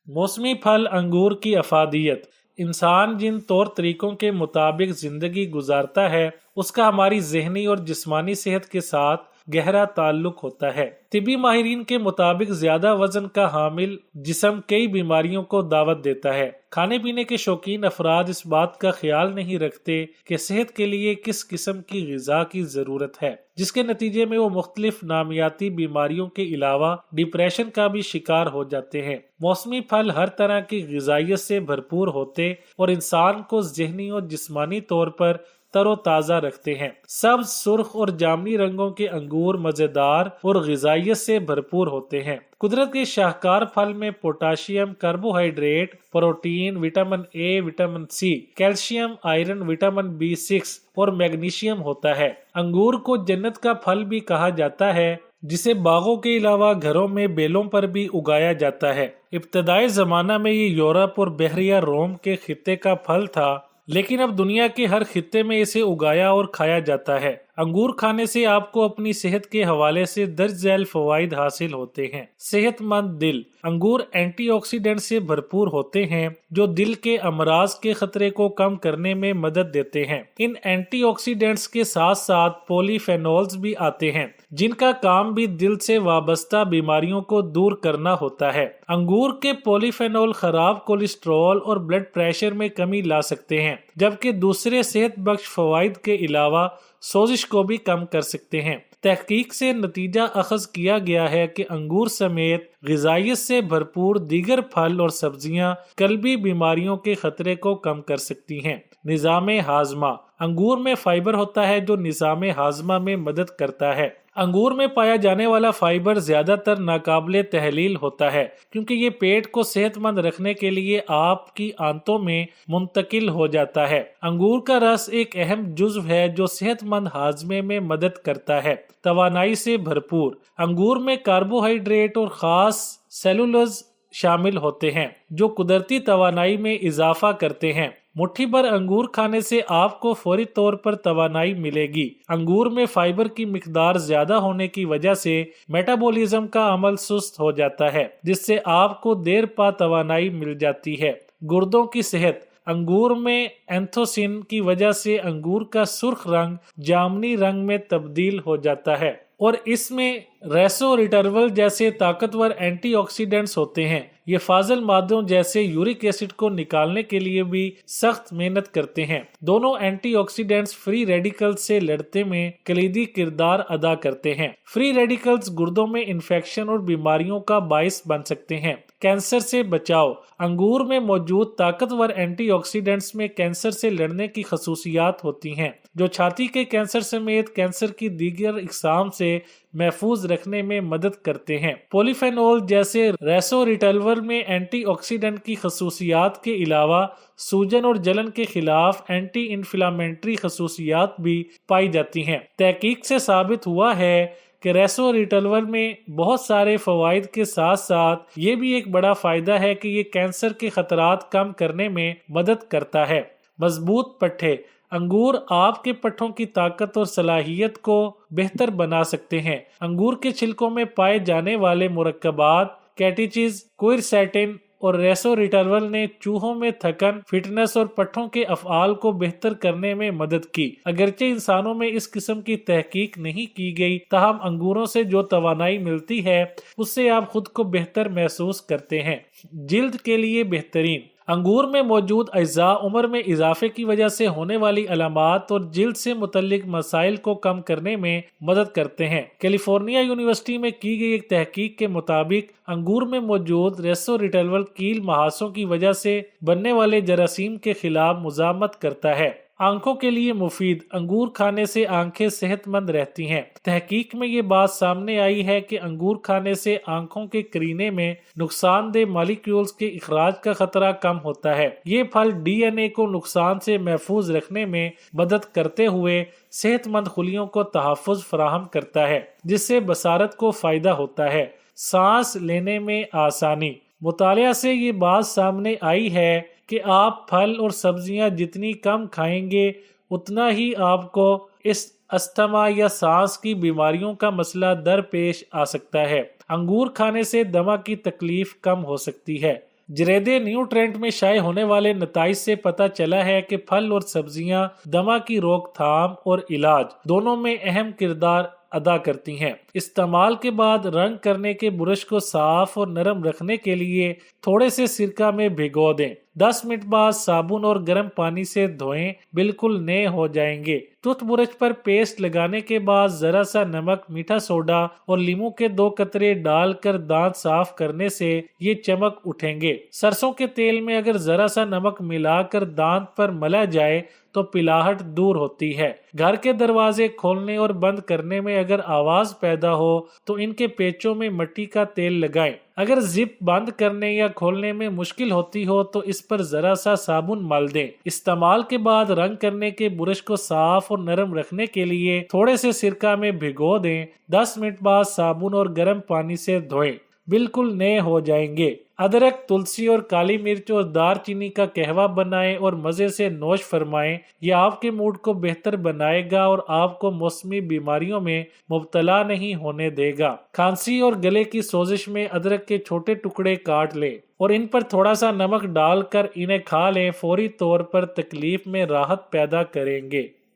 मौसमी फल अंगूर की अफादियत। इंसान जिन तौर तरीकों के मुताबिक जिंदगी गुजारता है उसका हमारी जहनी और जिस्मानी सेहत के साथ गहरा ताल्लुक होता है। तिबी माहिरीन के मुताबिक ज्यादा वजन का हामिल जिस्म कई बीमारियों को दावत देता है। खाने पीने के शौकीन अफराद इस बात का ख्याल नहीं रखते कि सेहत के लिए किस किस्म की ग़िज़ा की जरूरत है, जिसके नतीजे में वो मुख्तलिफ नामियाती बीमारियों के अलावा डिप्रेशन का भी शिकार हो जाते हैं। मौसमी फल हर तरह की ग़िज़ाइयत से भरपूर होते और इंसान को ज़हनी और जिस्मानी तौर पर तरोताज़ा रखते हैं। सब्ज, सुर्ख और जामनी रंगों के अंगूर मजेदार और ग़िज़ाइयत से भरपूर होते हैं। कुदरत के शाहकार फल में potassium, carbohydrate, protein, vitamin A, vitamin C, calcium, iron, vitamin B6 और मैग्नीशियम होता है। अंगूर को जन्नत का फल भी कहा जाता है, जिसे बागों के अलावा घरों में बेलों पर भी उगाया जाता है। इब्तदाई ज़माना में ये यूरोप और बहरिया रोम के खित्ते का फल था, लेकिन अब दुनिया के हर खित्ते में इसे उगाया और खाया जाता है। अंगूर खाने से आपको अपनी सेहत के हवाले से दर्ज झैल फवाइद हासिल होते हैं। सेहतमंद दिल। अंगूर एंटीऑक्सीडेंट से भरपूर होते हैं जो दिल के अमराज के खतरे को कम करने में मदद देते हैं। इन एंटीऑक्सीडेंट्स के साथ साथ पॉलीफेनोल्स भी आते हैं, जिनका काम भी दिल से वाबस्ता बीमारियों को दूर करना होता है। अंगूर के पॉलीफेनोल खराब कोलेस्ट्रॉल और ब्लड प्रेशर में कमी ला सकते हैं, जबकि दूसरे सेहत बख्श फवाइद के अलावा सोजिश को भी कम कर सकते हैं। तहकीक से नतीजा अखज़ किया गया है कि अंगूर समेत ग़िज़ाइयत से भरपूर दीगर फल और सब्जियां कल्बी बीमारियों के खतरे को कम कर सकती हैं। निज़ाम हाज़मा। अंगूर में फाइबर होता है जो निज़ाम हाज़मा में मदद करता है। अंगूर में पाया जाने वाला फाइबर ज्यादातर नाकाबिले तहलील होता है, क्योंकि ये पेट को सेहतमंद रखने के लिए आपकी आंतों में मुंतकिल हो जाता है। अंगूर का रस एक अहम जुज़्व है जो सेहतमंद हाजमे में मदद करता है। तवानाई से भरपूर। अंगूर में कार्बोहाइड्रेट और खास सेलुलोज शामिल होते हैं जो कुदरती तवानाई में इजाफा करते हैं। मुट्ठी भर अंगूर खाने से आपको फौरी तौर पर तवानाई मिलेगी। अंगूर में फाइबर की मिकदार ज्यादा होने की वजह से मेटाबॉलिज्म का अमल सुस्त हो जाता है, जिससे आपको देर पा तवानाई मिल जाती है। गुर्दों की सेहत। अंगूर में एंथोसिन की वजह से अंगूर का सुर्ख रंग जामनी रंग में तब्दील हो जाता है और इसमें रेसोरिटर्वल जैसे ताकतवर एंटीऑक्सीडेंट्स होते हैं। ये फाजल मादों जैसे यूरिक एसिड को निकालने के लिए भी सख्त मेहनत करते हैं। दोनों एंटीऑक्सीडेंट्स फ्री रेडिकल्स से लड़ते में कलीदी किरदार अदा करते हैं। फ्री रेडिकल्स गुर्दों में इन्फेक्शन और बीमारियों का बाइस बन सकते हैं। कैंसर से बचाव। अंगूर में मौजूद ताकतवर एंटीऑक्सीडेंट्स में कैंसर से लड़ने की खसूसियात होती हैं, जो छाती के कैंसर समेत कैंसर की दीगर इकसाम से महफूज रखने में मदद करते हैं। पॉलीफेनोल जैसे रेसोरिटल्वर में एंटीऑक्सीडेंट की खसूसियात के अलावा सूजन और जलन के खिलाफ एंटी इन्फ्लामेटरी खसूसियात भी पाई जाती हैं। तहकीक से साबित हुआ है कि रेसोरिटल्वर में बहुत सारे फवाइद के साथ साथ ये भी एक बड़ा फायदा है कि ये कैंसर के खतरात कम करने में मदद करता है। मजबूत पट्ठे। अंगूर आपके पट्ठों की ताकत और सलाहियत को बेहतर बना सकते हैं। अंगूर के छिलकों में पाए जाने वाले मुरक्कबात कैटेचिज, क्विरसेटिन और रेसोरिटल्वर ने चूहों में थकन, फिटनेस और पट्ठों के अफ़आल को बेहतर करने में मदद की। अगरचे इंसानों में इस किस्म की तहकीक नहीं की गई, ताहम अंगूरों से जो तवानाई मिलती है उससे आप खुद को बेहतर महसूस करते हैं। जिल्द के लिए बेहतरीन। अंगूर में मौजूद अज्जा उम्र में इजाफे की वजह से होने वाली अलामात और जिल्द से मुतल्लिक मसाइल को कम करने में मदद करते हैं। कैलिफोर्निया यूनिवर्सिटी में की गई एक तहकीक के मुताबिक अंगूर में मौजूद रेसोरिटल्वर कील महासों की वजह से बनने वाले जरासीम के खिलाफ मुजामत करता है। आंखों के लिए मुफीद। अंगूर खाने से आंखें सेहतमंद रहती हैं। तहकीक में ये बात सामने आई है कि अंगूर खाने से आंखों के करीने में नुकसानदेह मॉलिक्यूल्स के इखराज का खतरा कम होता है। ये फल DNA को नुकसान से महफूज रखने में मदद करते हुए सेहतमंद खुलियों को तहफ़्फ़ुज़ फराहम करता है, जिससे बसारत को फायदा होता है। सांस लेने में आसानी। मुतालिया से ये बात सामने आई है कि आप फल और सब्जियां जितनी कम खाएंगे उतना ही आपको इस अस्थमा या सांस की बीमारियों का मसला दरपेश आ सकता है। अंगूर खाने से दमा की तकलीफ कम हो सकती है। جریدے نیوٹرینٹ میں شائع ہونے والے نتائج سے پتہ چلا ہے کہ پھل اور سبزیاں دمہ کی روک تھام اور علاج دونوں میں اہم کردار ادا کرتی ہیں۔ استعمال کے بعد رنگ کرنے کے برش کو صاف اور نرم رکھنے کے لیے تھوڑے سے سرکہ میں بھگو دیں۔ 10 منٹ بعد صابن اور گرم پانی سے دھوئیں، بالکل نئے ہو جائیں گے۔ ٹوتھ برش پر پیسٹ لگانے کے بعد ذرا سا نمک، میٹھا سوڈا اور لیموں کے 2 قطرے ڈال کر دانت صاف کرنے سے یہ چمک اٹھیں گے۔ سرسوں کے تیل میں اگر ذرا سا نمک ملا کر دانت پر ملا جائے تو پلاہٹ دور ہوتی ہے۔ گھر کے دروازے کھولنے اور بند کرنے میں اگر آواز پیدا ہو تو ان کے پیچوں میں مٹی کا تیل لگائیں۔ اگر زپ بند کرنے یا کھولنے میں مشکل ہوتی ہو تو اس پر ذرا سا صابن مل دیں۔ استعمال کے بعد رنگ کرنے کے برش کو صاف اور نرم رکھنے کے لیے تھوڑے سے سرکہ میں بھگو دیں۔ 10 منٹ بعد صابن اور گرم پانی سے دھوئیں، بالکل نئے ہو جائیں گے۔ ادرک، تلسی اور کالی مرچ اور دار چینی کا قہوہ بنائیں اور مزے سے نوش فرمائیں۔ یہ آپ کے موڈ کو بہتر بنائے گا اور آپ کو موسمی بیماریوں میں مبتلا نہیں ہونے دے گا۔ کھانسی اور گلے کی سوزش میں ادرک کے چھوٹے ٹکڑے کاٹ لیں اور ان پر تھوڑا سا نمک ڈال کر انہیں کھا لیں، فوری طور پر تکلیف میں راحت پیدا کریں گے۔